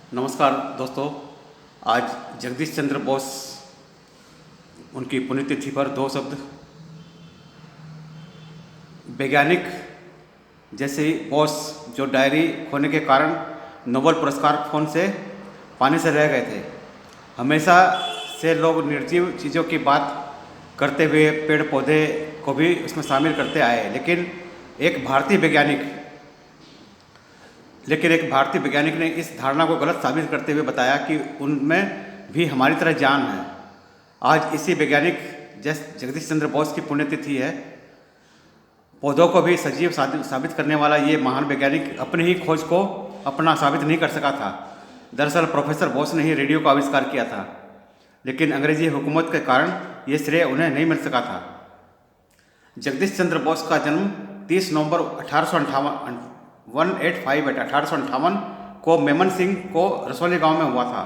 नमस्कार दोस्तों। आज जगदीश चंद्र बोस उनकी पुण्यतिथि पर दो शब्द। वैज्ञानिक जैसे ही बोस जो डायरी खोने के कारण नोबेल पुरस्कार फोन से पाने से रह गए थे। हमेशा से लोग निर्जीव चीज़ों की बात करते हुए पेड़ पौधे को भी उसमें शामिल करते आए, लेकिन एक भारतीय वैज्ञानिक ने इस धारणा को गलत साबित करते हुए बताया कि उनमें भी हमारी तरह जान है। आज इसी वैज्ञानिक जगदीश चंद्र बोस की पुण्यतिथि है। पौधों को भी सजीव साबित करने वाला ये महान वैज्ञानिक अपनी ही खोज को अपना साबित नहीं कर सका था। दरअसल प्रोफेसर बोस ने ही रेडियो का आविष्कार किया था, लेकिन अंग्रेजी हुकूमत के कारण ये श्रेय उन्हें नहीं मिल सका था। जगदीश चंद्र बोस का जन्म 30 नवंबर 1858 को मेमन सिंह को रसौली गांव में हुआ था।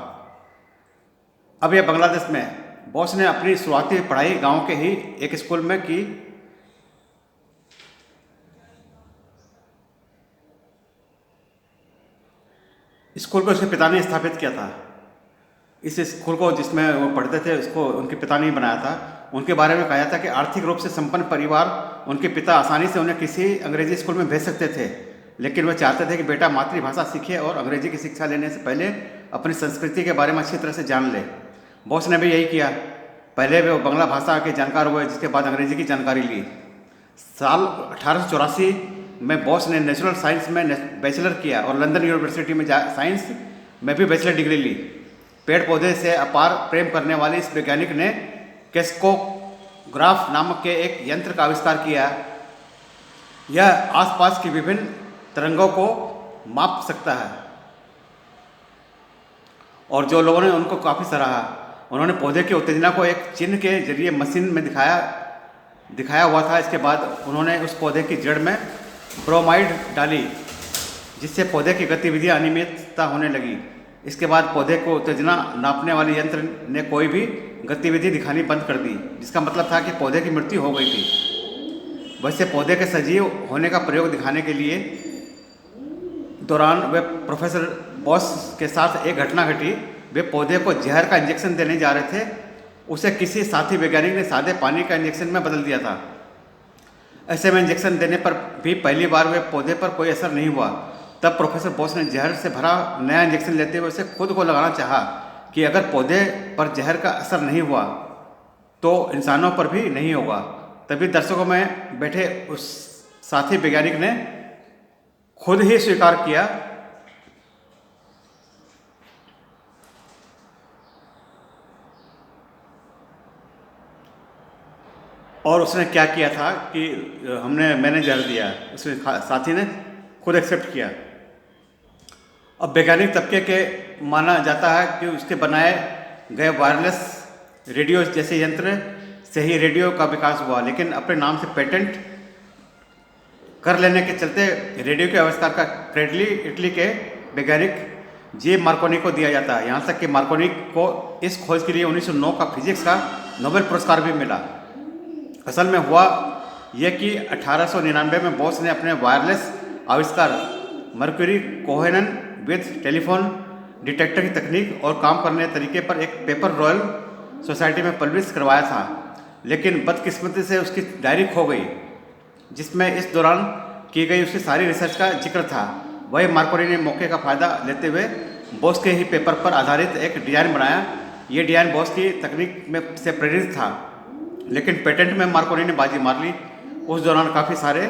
अब यह बांग्लादेश में। बोस ने अपनी शुरुआती पढ़ाई गांव के ही एक स्कूल में की। स्कूल को उसके पिता ने स्थापित किया था। इस स्कूल को जिसमें वो पढ़ते थे उसको उनके पिता ने ही बनाया था। उनके बारे में कहा था कि आर्थिक रूप से संपन्न परिवार, उनके पिता आसानी से उन्हें किसी अंग्रेजी स्कूल में भेज सकते थे, लेकिन वे चाहते थे कि बेटा मातृभाषा सीखे और अंग्रेजी की शिक्षा लेने से पहले अपनी संस्कृति के बारे में अच्छी तरह से जान ले। बोस ने भी यही किया। पहले वे बांग्ला भाषा के जानकार हुए, जिसके बाद अंग्रेजी की जानकारी ली। साल 1884 में बोस ने नेचुरल साइंस में बैचलर किया और लंदन यूनिवर्सिटी में साइंस में भी बैचलर डिग्री ली। पेड़ पौधे से अपार प्रेम करने वाले इस वैज्ञानिक ने कैस्कोग्राफ नामक के एक यंत्र का आविष्कार किया। यह आसपास की विभिन्न तरंगों को माप सकता है और जो लोगों ने उनको काफ़ी सराहा। उन्होंने पौधे की उत्तेजना को एक चिन्ह के जरिए मशीन में दिखाया हुआ था। इसके बाद उन्होंने उस पौधे की जड़ में ब्रोमाइड डाली, जिससे पौधे की गतिविधि अनियमितता होने लगी। इसके बाद पौधे को उत्तेजना नापने वाले यंत्र ने कोई भी गतिविधि दिखानी बंद कर दी, जिसका मतलब था कि पौधे की मृत्यु हो गई थी। वैसे पौधे के सजीव होने का प्रयोग दिखाने के लिए दौरान वे प्रोफेसर बोस के साथ एक घटना घटी। वे पौधे को जहर का इंजेक्शन देने जा रहे थे। उसे किसी साथी वैज्ञानिक ने सादे पानी का इंजेक्शन में बदल दिया था। ऐसे में इंजेक्शन देने पर भी पहली बार वे पौधे पर कोई असर नहीं हुआ। तब प्रोफेसर बोस ने जहर से भरा नया इंजेक्शन लेते हुए उसे खुद को लगाना चाहा कि अगर पौधे पर जहर का असर नहीं हुआ तो इंसानों पर भी नहीं होगा। तभी दर्शकों में बैठे उस साथी वैज्ञानिक ने खुद ही स्वीकार किया और उसने क्या किया था कि मैंने जहर दिया। उसने साथी ने खुद एक्सेप्ट किया। अब वैज्ञानिक तबके के माना जाता है कि उसके बनाए गए वायरलेस रेडियो जैसे यंत्र से ही रेडियो का विकास हुआ, लेकिन अपने नाम से पेटेंट कर लेने के चलते रेडियो के आविष्कार का क्रेडिट इटली के वैज्ञानिक जे मार्कोनी को दिया जाता है। यहाँ तक कि मार्कोनी को इस खोज के लिए 1909 का फिजिक्स का नोबेल पुरस्कार भी मिला। असल में हुआ यह कि 1899 में बोस ने अपने वायरलेस आविष्कार मर्क्यूरी कोहेनन विद टेलीफोन डिटेक्टर की तकनीक और काम करने के तरीके पर एक पेपर रॉयल सोसाइटी में पब्लिश करवाया था, लेकिन बदकिस्मती से उसकी डायरी खो गई, जिसमें इस दौरान की गई उसकी सारी रिसर्च का जिक्र था। वही मार्कोनी ने मौके का फ़ायदा लेते हुए बोस के ही पेपर पर आधारित एक डिज़ाइन बनाया। ये डिज़ाइन बोस की तकनीक में से प्रेरित था, लेकिन पेटेंट में मार्कोनी ने बाजी मार ली। उस दौरान काफ़ी सारे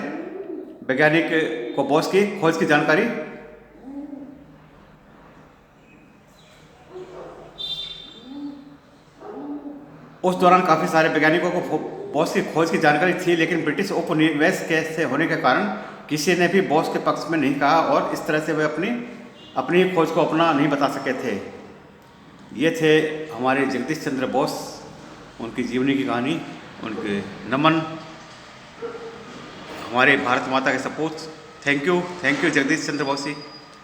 वैज्ञानिक को बोस की खोज की जानकारी बोस की खोज की जानकारी थी, लेकिन ब्रिटिश उपनिवेश से होने के कारण किसी ने भी बोस के पक्ष में नहीं कहा और इस तरह से वे अपनी खोज को अपना नहीं बता सके थे। ये थे हमारे जगदीश चंद्र बोस, उनकी जीवनी की कहानी, उनके नमन, हमारे भारत माता के सपूत। Thank you Jagadish Chandra Bose ji.